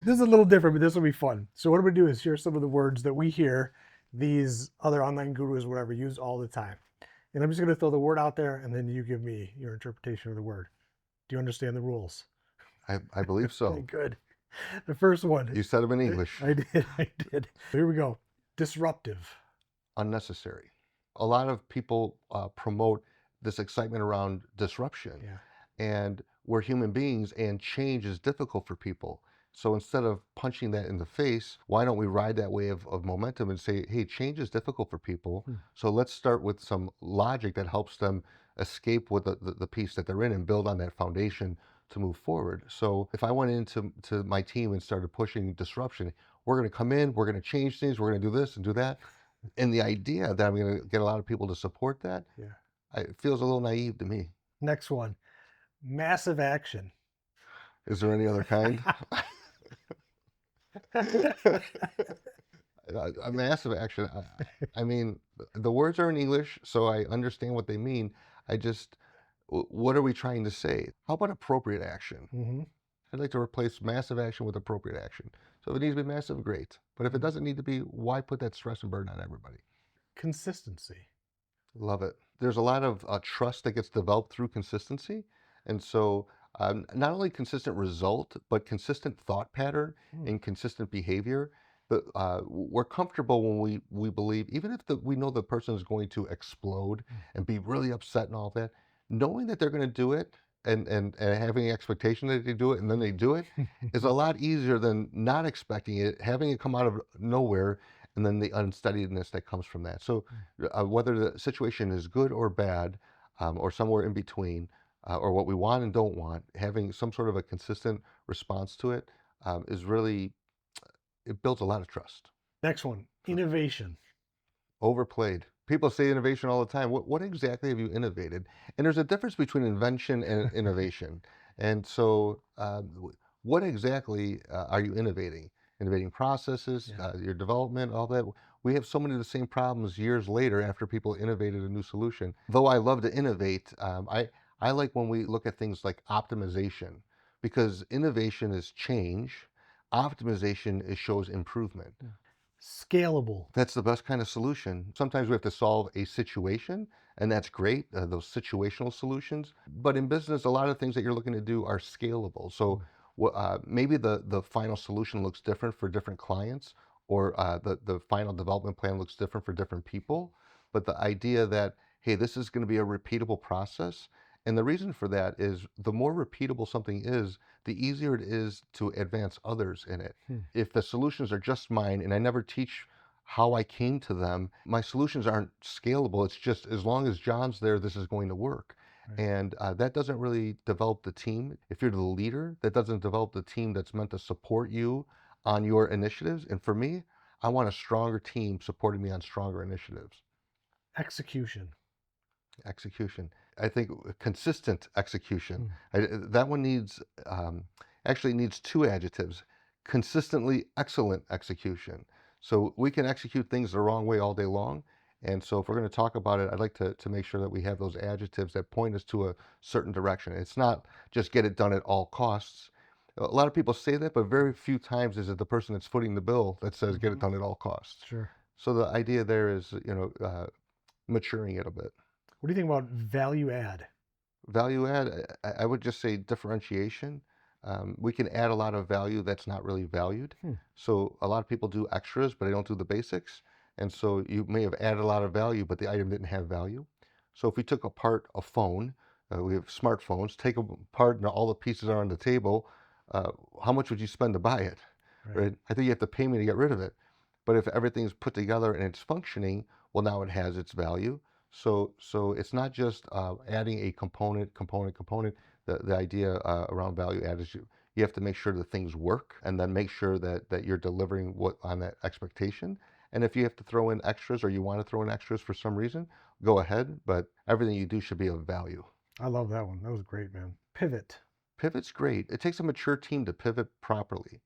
This is a little different, but this will be fun. So what I'm gonna do is share some of the words that we hear these other online gurus, whatever, use all the time. And I'm just gonna throw the word out there, and then you give me your interpretation of the word. Do you understand the rules? I believe Okay, so. good. The first one, You said them in English. I did, I did. Here we go. Disruptive. Unnecessary. A lot of people promote this excitement around disruption, Yeah. and we're human beings, and change is difficult for people. So instead of punching that in the face, why don't we ride that wave of momentum and say, hey, change is difficult for people. Hmm. So let's start with some logic that helps them escape with the piece that they're in and build on that foundation to move forward. So if I went into my team and started pushing disruption, we're going to come in, we're going to change things, we're going to do this and do that. And the idea that I'm going to get a lot of people to support that, Yeah. it feels a little naive to me. Next one. Massive action. Is there any other kind? A massive action. I mean, the words are in English, so I understand what they mean. I just, what are we trying to say? How about appropriate action? Hmm. I'd like to replace massive action with appropriate action. So if it needs to be massive, great. But if it doesn't need to be, why put that stress and burden on everybody? Consistency. Love it. There's a lot of trust that gets developed through consistency. And so, not only consistent result, but consistent thought pattern Hmm. and consistent behavior. But we're comfortable when we believe, even if we know the person is going to explode and be really upset and all that, knowing that they're going to do it and having the expectation that they do it and then they do it is a lot easier than not expecting it, having it come out of nowhere, and then the unsteadiness that comes from that. So whether the situation is good or bad, or somewhere in between, or what we want and don't want, having some sort of a consistent response to it is really, it builds a lot of trust. Next one. Innovation. Overplayed. People say innovation all the time. What exactly have you innovated? And there's a difference between invention and innovation. And so, what exactly are you innovating? Innovating processes, Yeah. your development, all that. We have so many of the same problems years later after people innovated a new solution. Though I love to innovate, I like when we look at things like optimization, because innovation is change, optimization is shows improvement. Yeah. Scalable. That's the best kind of solution. Sometimes we have to solve a situation, and that's great, those situational solutions. But in business, a lot of things that you're looking to do are scalable. So Hmm. maybe the final solution looks different for different clients, or the final development plan looks different for different people. But the idea that, hey, this is going to be a repeatable process. And the reason for that is the more repeatable something is, the easier it is to advance others in it. Hmm. If the solutions are just mine and I never teach how I came to them, my solutions aren't scalable. It's just as long as John's there, this is going to work. Right. And that doesn't really develop the team. If you're the leader, that doesn't develop the team that's meant to support you on your initiatives. And for me, I want a stronger team supporting me on stronger initiatives. Execution. Execution. I think consistent execution. Hmm. That one needs, actually needs two adjectives: consistently excellent execution. So we can execute things the wrong way all day long. And so if we're going to talk about it, I'd like to make sure that we have those adjectives that point us to a certain direction. It's not just get it done at all costs. A lot of people say that, but very few times is it the person that's footing the bill that says get it Hmm. done at all costs. Sure. So the idea there is, maturing it a bit. What do you think about value add? Value add, I would just say differentiation. We can add a lot of value that's not really valued. Hmm. So a lot of people do extras, but they don't do the basics. And so you may have added a lot of value, but the item didn't have value. So if we took apart a phone, we have smartphones, take them apart and all the pieces are on the table, uh, how much would you spend to buy it? Right. Right? I think you have to pay me to get rid of it. But if everything's put together and it's functioning, well, now it has its value. So it's not just adding a component. The idea around value add is you have to make sure that things work, and then make sure that you're delivering what on that expectation. And if you have to throw in extras, or you want to throw in extras for some reason, go ahead. But everything you do should be of value. I love that one. That was great, man. Pivot. Pivot's great. It takes a mature team to pivot properly.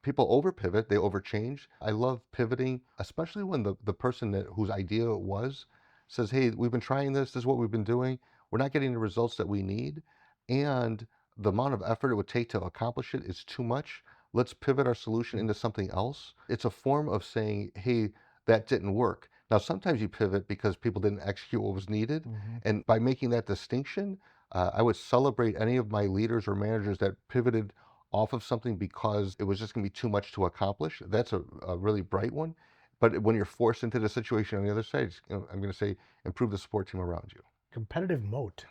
People over pivot, they over change. I love pivoting, especially when the person whose idea it was says, hey, we've been trying this is what we've been doing. We're not getting the results that we need. And the amount of effort it would take to accomplish it is too much. let's pivot our solution into something else. It's a form of saying, hey, that didn't work. Now, sometimes you pivot because people didn't execute what was needed. And by making that distinction, I would celebrate any of my leaders or managers that pivoted off of something because it was just going to be too much to accomplish. That's a really bright one. But when you're forced into the situation on the other side, I'm going to say improve the support team around you. Competitive moat.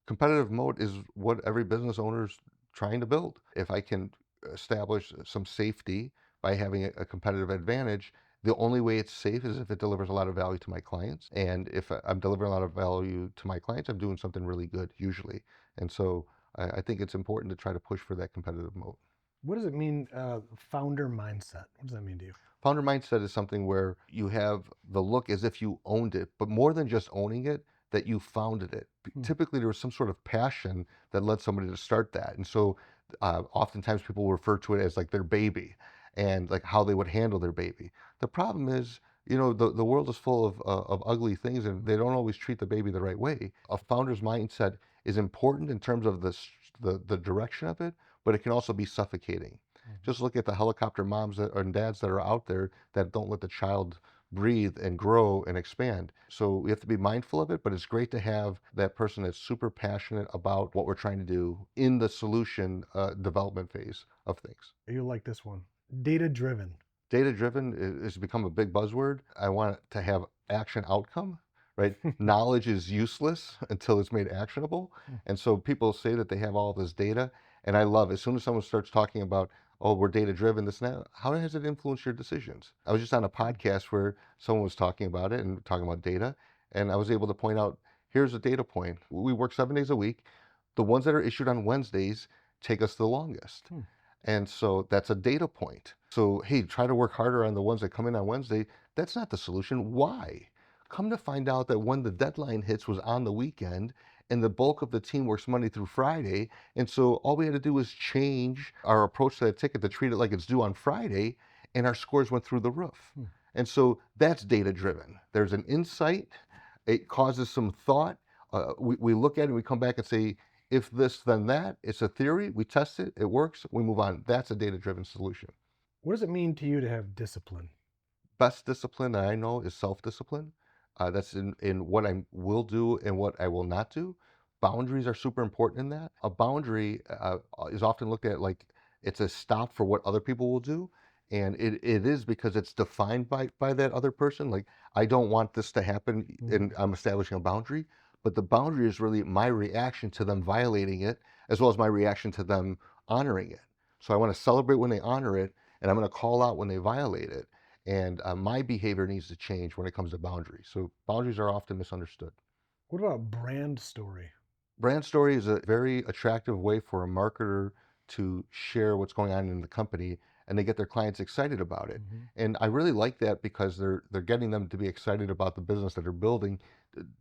Competitive moat is what every business owner's trying to build. If I can establish some safety by having a competitive advantage, the only way it's safe is if it delivers a lot of value to my clients. And if I'm delivering a lot of value to my clients, I'm doing something really good usually. And so I think it's important to try to push for that competitive moat. What does it mean, founder mindset? What does that mean to you? Founder mindset is something where you have the look as if you owned it, but more than just owning it, that you founded it. Typically, there was some sort of passion that led somebody to start that. And so oftentimes people refer to it as like their baby and like how they would handle their baby. The problem is, the world is full of ugly things and they don't always treat the baby the right way. A founder's mindset is important in terms of the direction of it, but it can also be suffocating. Just look at the helicopter moms and dads that are out there that don't let the child breathe and grow and expand. So we have to be mindful of it, but it's great to have that person that's super passionate about what we're trying to do in the solution development phase of things. You'll like this one. Data driven. Data driven has become a big buzzword. I want it to have action outcome, right? Knowledge is useless until it's made actionable. And so people say that they have all this data. And I love as soon as someone starts talking about, oh, we're data driven, this and that, how has it influenced your decisions? I was just on a podcast where someone was talking about it and talking about data. And I was able to point out, here's a data point. We work 7 days a week. The ones that are issued on Wednesdays take us the longest. And so that's a data point. So, hey, try to work harder on the ones that come in on Wednesday. That's not the solution. Why? Come to find out that when the deadline hits was on the weekend and the bulk of the team works Monday through Friday. And so all we had to do was change our approach to that ticket to treat it like it's due on Friday, and our scores went through the roof. And so that's data driven. There's an insight, it causes some thought. We look at it and we come back and say, if this, then that. It's a theory. We test it. It works. We move on. That's a data-driven solution. What does it mean to you to have discipline? Best discipline that I know is self-discipline. That's in what I will do and what I will not do. Boundaries are super important in that. A boundary is often looked at like it's a stop for what other people will do. And it is because it's defined by that other person. Like, I don't want this to happen and I'm establishing a boundary. But the boundary is really my reaction to them violating it, as well as my reaction to them honoring it. So I want to celebrate when they honor it, and I'm going to call out when they violate it. And my behavior needs to change when it comes to boundaries. So boundaries are often misunderstood. What about brand story? Brand story is a very attractive way for a marketer to share what's going on in the company, and they get their clients excited about it. And I really like that because they're getting them to be excited about the business that they're building,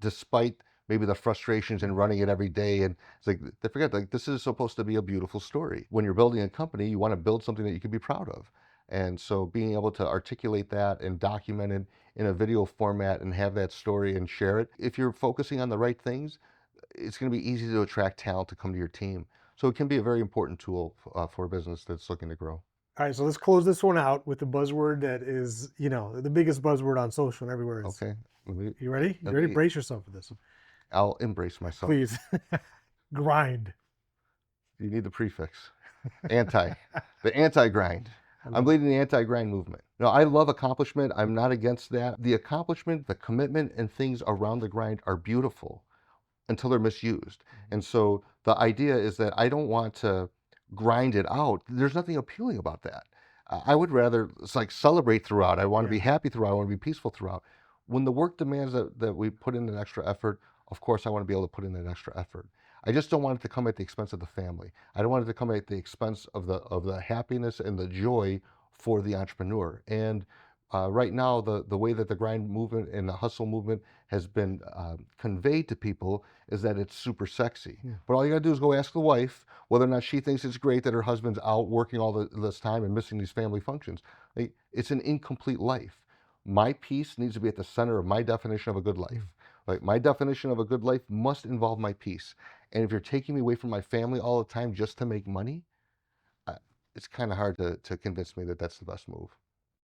despite maybe the frustrations in running it every day. And it's like they forget, like, this is supposed to be a beautiful story. When you're building a company, you want to build something that you can be proud of. And so being able to articulate that and document it in a video format and have that story and share it, if you're focusing on the right things, it's going to be easy to attract talent to come to your team. So it can be a very important tool for a business that's looking to grow. All right, so let's close this one out with the buzzword that is, the biggest buzzword on social and everywhere is. Okay. You ready? You ready? Brace yourself for this. I'll embrace myself. Please. Grind. You need the prefix. The anti-grind. I'm leading the anti-grind movement. No, I love accomplishment. I'm not against that. The accomplishment, the commitment, and things around the grind are beautiful until they're misused. And so the idea is that I don't want to grind it out. There's nothing appealing about that. I would rather celebrate throughout. I want to be happy throughout. I want to be peaceful throughout. When the work demands that we put in an extra effort, of course I want to be able to put in an extra effort. I just don't want it to come at the expense of the family. I don't want it to come at the expense of the happiness and the joy for the entrepreneur. And right now, the way that the grind movement and the hustle movement has been conveyed to people is that it's super sexy. But all you gotta do is go ask the wife whether or not she thinks it's great that her husband's out working all this time and missing these family functions. It's an incomplete life. My peace needs to be at the center of my definition of a good life. Like, my definition of a good life must involve my peace. And if you're taking me away from my family all the time just to make money, it's kind of hard to convince me that that's the best move.